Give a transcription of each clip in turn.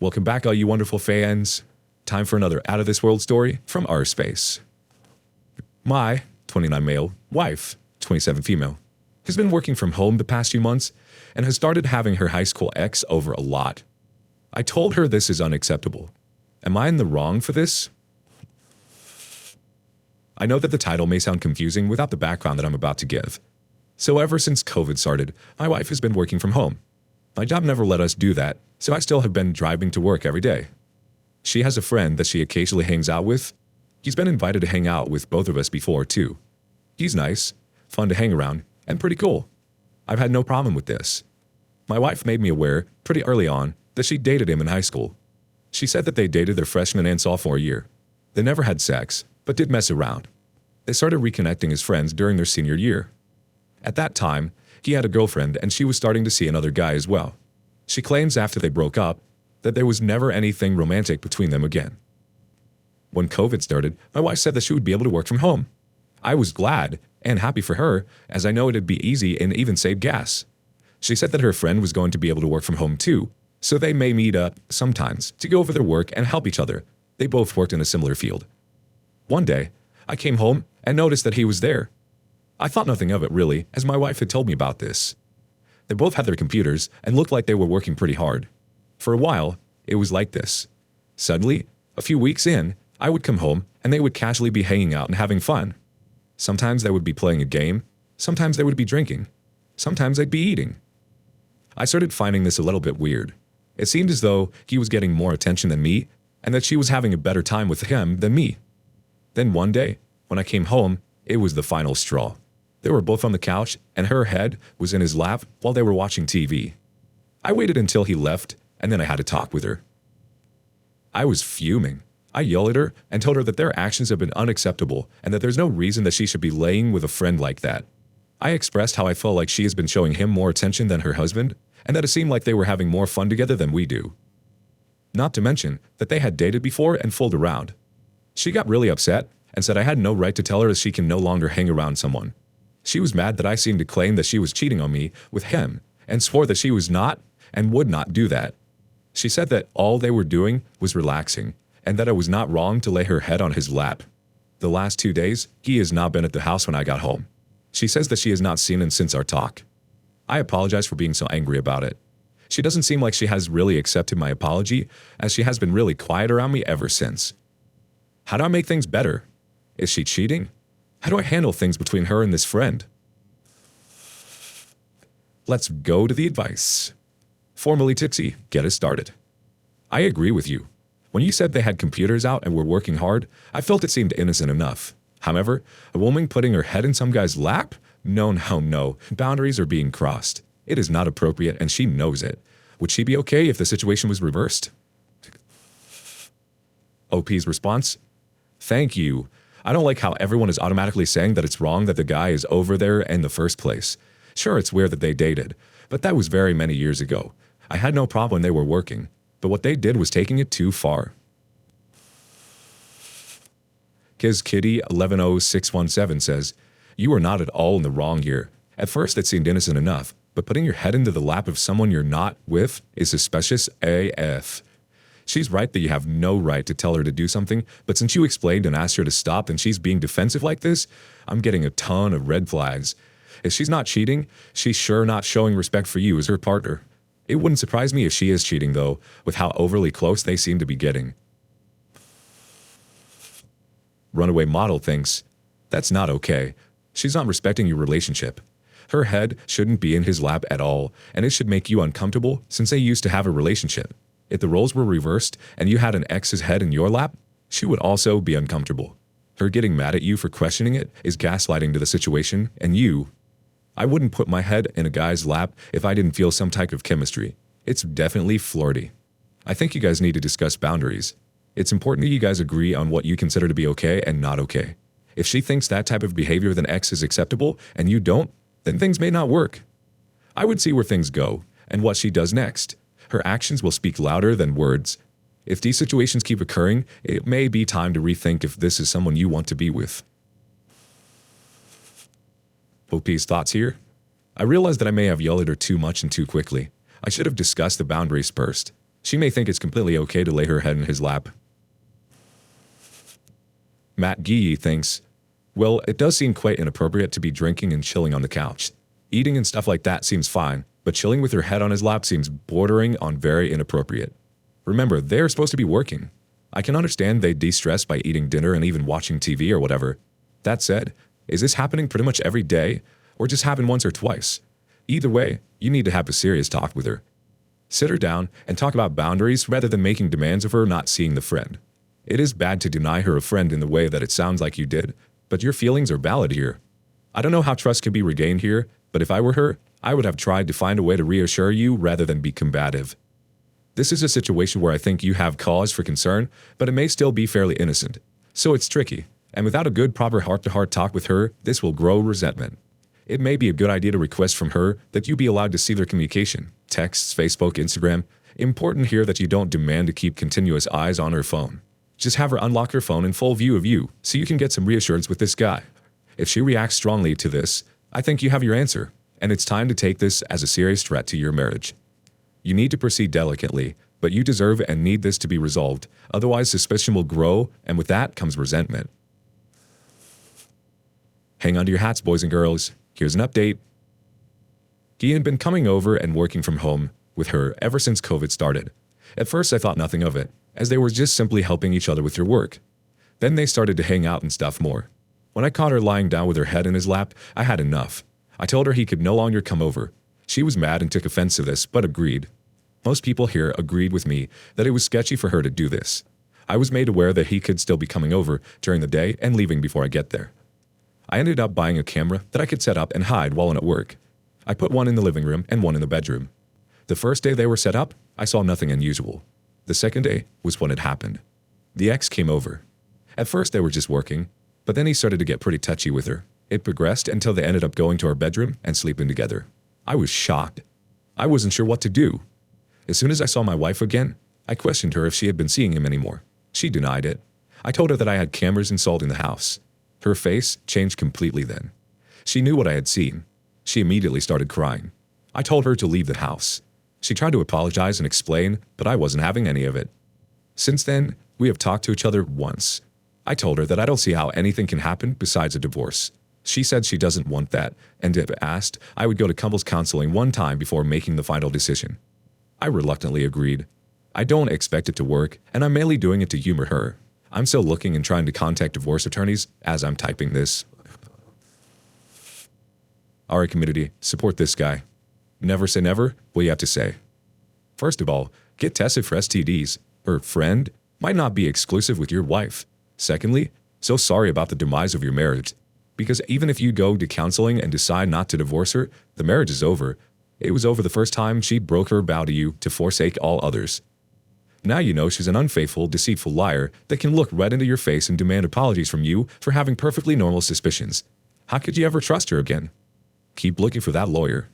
Welcome back, all you wonderful fans. Time for another out of this world story from our space. My 29 male wife, 27 female, has been working from home the past few months and has started having her high school ex over a lot. I told her this is unacceptable. Am I in the wrong for this? I know that the title may sound confusing without the background that I'm about to give. So ever since COVID started, my wife has been working from home. My job never let us do that, so I still have been driving to work every day. She has a friend that she occasionally hangs out with. He's been invited to hang out with both of us before, too. He's nice, fun to hang around, and pretty cool. I've had no problem with this. My wife made me aware, pretty early on, that she dated him in high school. She said that they dated their freshman and sophomore year. They never had sex, but did mess around. They started reconnecting as friends during their senior year. At that time, he had a girlfriend and she was starting to see another guy as well. She claims after they broke up that there was never anything romantic between them again. When COVID started, my wife said that she would be able to work from home. I was glad and happy for her, as I know it'd be easy and even save gas. She said that her friend was going to be able to work from home too, so they may meet up sometimes to go over their work and help each other. They both worked in a similar field. One day, I came home and noticed that he was there. I thought nothing of it really, as my wife had told me about this. They both had their computers and looked like they were working pretty hard. For a while, it was like this. Suddenly, a few weeks in, I would come home and they would casually be hanging out and having fun. Sometimes they would be playing a game, sometimes they would be drinking, sometimes they'd be eating. I started finding this a little bit weird. It seemed as though he was getting more attention than me, and that she was having a better time with him than me. Then one day, when I came home, it was the final straw. They were both on the couch, and her head was in his lap while they were watching TV. I waited until he left, and then I had to talk with her. I was fuming. I yelled at her and told her that their actions have been unacceptable and that there's no reason that she should be laying with a friend like that. I expressed how I felt like she has been showing him more attention than her husband, and that it seemed like they were having more fun together than we do. Not to mention that they had dated before and fooled around. She got really upset and said I had no right to tell her that she can no longer hang around someone. She was mad that I seemed to claim that she was cheating on me with him and swore that she was not and would not do that. She said that all they were doing was relaxing and that it was not wrong to lay her head on his lap. The last 2 days, he has not been at the house when I got home. She says that she has not seen him since our talk. I apologize for being so angry about it. She doesn't seem like she has really accepted my apology, as she has been really quiet around me ever since. How do I make things better? Is she cheating? How do I handle things between her and this friend? Let's go to the advice. Formally Tipsy, get us started. I agree with you. When you said they had computers out and were working hard, I felt it seemed innocent enough. However, a woman putting her head in some guy's lap? No. Boundaries are being crossed. It is not appropriate and she knows it. Would she be okay if the situation was reversed? OP's response? Thank you. I don't like how everyone is automatically saying that it's wrong that the guy is over there in the first place. Sure, it's weird that they dated, but that was very many years ago. I had no problem when they were working, but what they did was taking it too far. KizKitty110617 says, you are not at all in the wrong here. At first it seemed innocent enough, but putting your head into the lap of someone you're not with is suspicious AF. She's right that you have no right to tell her to do something, but since you explained and asked her to stop and she's being defensive like this, I'm getting a ton of red flags. If she's not cheating, she's sure not showing respect for you as her partner. It wouldn't surprise me if she is cheating though, with how overly close they seem to be getting. Runaway model thinks, that's not okay. She's not respecting your relationship. Her head shouldn't be in his lap at all, and it should make you uncomfortable since they used to have a relationship. If the roles were reversed and you had an ex's head in your lap, she would also be uncomfortable. Her getting mad at you for questioning it is gaslighting to the situation, and I wouldn't put my head in a guy's lap if I didn't feel some type of chemistry. It's definitely flirty. I think you guys need to discuss boundaries. It's important that you guys agree on what you consider to be okay and not okay. If she thinks that type of behavior with an ex is acceptable and you don't, then things may not work. I would see where things go and what she does next. Her actions will speak louder than words. If these situations keep occurring, it may be time to rethink if this is someone you want to be with. OP's thoughts here? I realized that I may have yelled at her too much and too quickly. I should have discussed the boundaries first. She may think it's completely okay to lay her head in his lap. Matt Gee thinks, well, it does seem quite inappropriate to be drinking and chilling on the couch. Eating and stuff like that seems fine, but chilling with your head on his lap seems bordering on very inappropriate. Remember, they're supposed to be working. I can understand they de-stress by eating dinner and even watching TV or whatever. That said, is this happening pretty much every day, or just happen once or twice? Either way, you need to have a serious talk with her. Sit her down and talk about boundaries rather than making demands of her not seeing the friend. It is bad to deny her a friend in the way that it sounds like you did, but your feelings are valid here. I don't know how trust can be regained here, but if I were her, I would have tried to find a way to reassure you rather than be combative. This is a situation where I think you have cause for concern, but it may still be fairly innocent. So it's tricky, and without a good proper heart-to-heart talk with her, this will grow resentment. It may be a good idea to request from her that you be allowed to see their communication, texts, Facebook, Instagram. Important here that you don't demand to keep continuous eyes on her phone. Just have her unlock her phone in full view of you so you can get some reassurance with this guy. If she reacts strongly to this, I think you have your answer, and it's time to take this as a serious threat to your marriage. You need to proceed delicately, but you deserve and need this to be resolved, otherwise suspicion will grow, and with that comes resentment. Hang on to your hats, boys and girls. Here's an update. He had been coming over and working from home with her ever since COVID started. At first I thought nothing of it, as they were just simply helping each other with their work. Then they started to hang out and stuff more. When I caught her lying down with her head in his lap, I had enough. I told her he could no longer come over. She was mad and took offense to this, but agreed. Most people here agreed with me that it was sketchy for her to do this. I was made aware that he could still be coming over during the day and leaving before I get there. I ended up buying a camera that I could set up and hide while I'm at work. I put one in the living room and one in the bedroom. The first day they were set up, I saw nothing unusual. The second day was when it happened. The ex came over. At first they were just working, but then he started to get pretty touchy with her. It progressed until they ended up going to our bedroom and sleeping together. I was shocked. I wasn't sure what to do. As soon as I saw my wife again, I questioned her if she had been seeing him anymore. She denied it. I told her that I had cameras installed in the house. Her face changed completely then. She knew what I had seen. She immediately started crying. I told her to leave the house. She tried to apologize and explain, but I wasn't having any of it. Since then, we have talked to each other once. I told her that I don't see how anything can happen besides a divorce. She said she doesn't want that, and if asked, I would go to couples counseling one time before making the final decision. I reluctantly agreed. I don't expect it to work, and I'm mainly doing it to humor her. I'm still looking and trying to contact divorce attorneys as I'm typing this. Our community, support this guy. Never say never, what you have to say. First of all, get tested for STDs. Her friend might not be exclusive with your wife. Secondly, so sorry about the demise of your marriage. Because even if you go to counseling and decide not to divorce her, the marriage is over. It was over the first time she broke her vow to you to forsake all others. Now you know she's an unfaithful, deceitful liar that can look right into your face and demand apologies from you for having perfectly normal suspicions. How could you ever trust her again? Keep looking for that lawyer.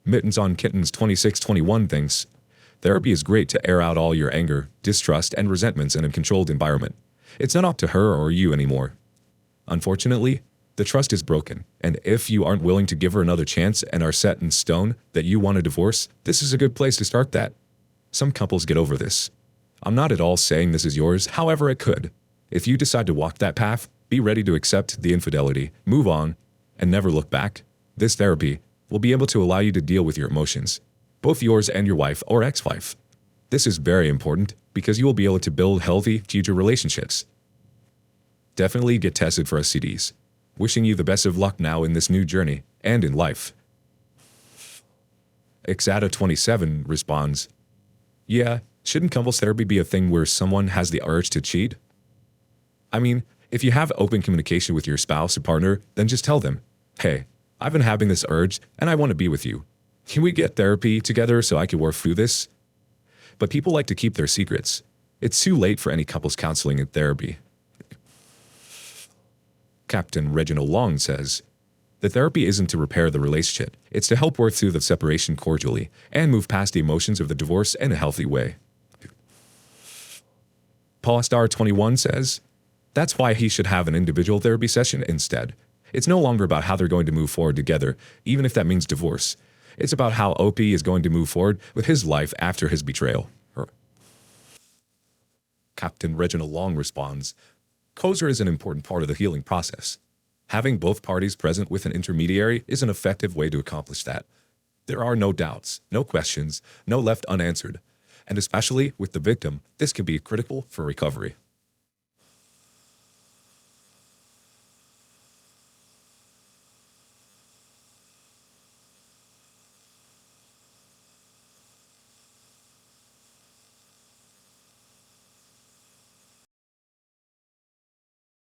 Mittens on Kittens 2621 thinks, therapy is great to air out all your anger, distrust, and resentments in a controlled environment. It's not up to her or you anymore. Unfortunately, the trust is broken, and if you aren't willing to give her another chance and are set in stone that you want a divorce, this is a good place to start that. Some couples get over this. I'm not at all saying this is yours, however it could. If you decide to walk that path, be ready to accept the infidelity, move on, and never look back. This therapy will be able to allow you to deal with your emotions, both yours and your wife or ex-wife. This is very important because you will be able to build healthy future relationships. Definitely get tested for STDs. Wishing you the best of luck now in this new journey and in life. Exada27 responds, yeah, shouldn't couples therapy be a thing where someone has the urge to cheat? I mean, if you have open communication with your spouse or partner, then just tell them, hey, I've been having this urge and I want to be with you. Can we get therapy together so I can work through this? But people like to keep their secrets. It's too late for any couples counseling and therapy. Captain Reginald Long says, the therapy isn't to repair the relationship. It's to help work through the separation cordially and move past the emotions of the divorce in a healthy way. Paul Star 21 says, that's why he should have an individual therapy session instead. It's no longer about how they're going to move forward together, even if that means divorce. It's about how Opie is going to move forward with his life after his betrayal. Captain Reginald Long responds, closure is an important part of the healing process. Having both parties present with an intermediary is an effective way to accomplish that. There are no doubts, no questions, no left unanswered. And especially with the victim, this can be critical for recovery.